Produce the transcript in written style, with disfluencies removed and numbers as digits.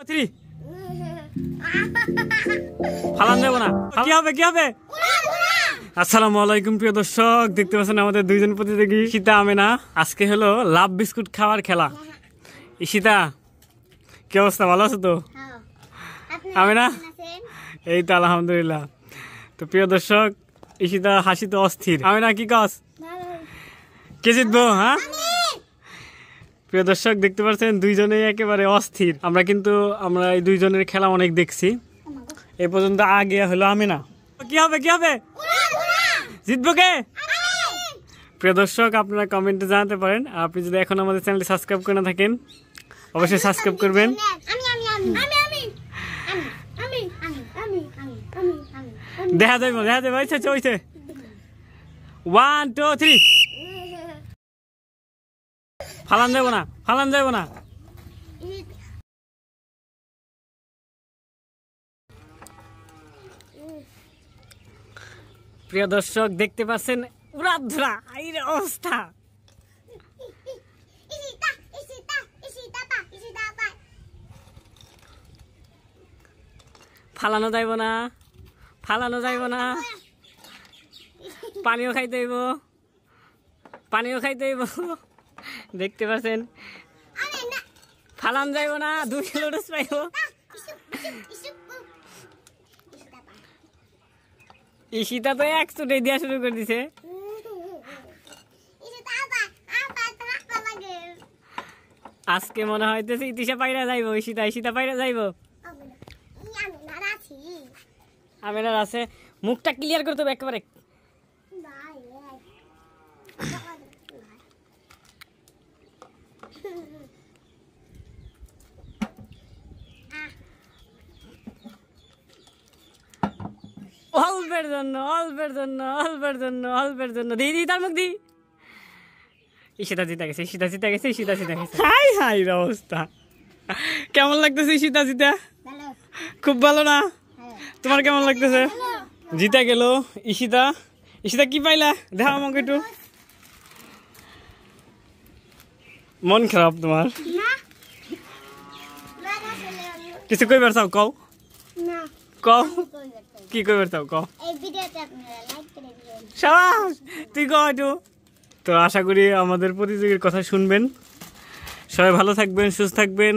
3 ফালান দেব না। কি হবে কি হবে? আসসালামু আলাইকুম প্রিয় দর্শক, দেখতে পাচ্ছেন আমাদের দুইজন প্রতিযোগী ঈশিতা আমেনা। আজকে হলো লাভ বিস্কুট খাওয়ার খেলা। ঈশিতা কি অবস্থা, ভালো আছো তো? আমেনা এই তো আলহামদুলিল্লাহ। তো প্রিয় দর্শক, ঈশিতা হাসি তো অস্থির। আমেনা কি কাজ, কে জিতবো? হ্যাঁ প্রিয় দর্শক, দেখতে পাচ্ছেন দুইজনেই একেবারে অস্থির। আমরা এই দুইজনের খেলা অনেক দেখছি, এই পর্যন্ত আগে হলো আমেনা। কি হবে কি হবে, জিতবো কে? প্রিয় দর্শক, আপনারা কমেন্টে জানাতে পারেন। আর আপনি যদি এখন আমাদের চ্যানেলটি সাবস্ক্রাইব করে না থাকেন, অবশ্যই সাবস্ক্রাইব করবেন। দেখা যাইব আচ্ছা চলছে। 1 2 3 ফালান যাবো না। প্রিয় দর্শক, দেখতে পাচ্ছেন উড়াধুরা এই অবস্থা। ফালানো যাইব না, পানিও খাইতে হইব। দেখতে পাচ্ছেন ফালান যাইব না, 2 কিলো ডোজ পাইব। ঈশিতা তো 1 চুটে দিয়া শুরু করে দিছে। আজকে মনে হইতেছে ইতিশা পাইরা যাইব। ঈশিতা পাইরা যাইব। আমেনার আছে, মুখটা ক্লিয়ার করতে হবে একেবারে। অল্পের জন্য দিদি তার মুখ দি। ঈশিতা জিতে গেছে। হাই হাই অবস্থা, কেমন লাগতেছে ঈশিতা জিতা? খুব ভালো না? তোমার কেমন লাগতেছে? জিতা গেল ঈশিতা। কি পাইলা দেখা আমাকে একটু। মন খারাপ তোমার? কিছু কইবার চাও কও। কি কইবার চাও কও। শাবাশ, তুই কও একটু। তো আশা করি আমাদের প্রতিযোগীর কথা শুনবেন। সবাই ভালো থাকবেন, সুস্থ থাকবেন।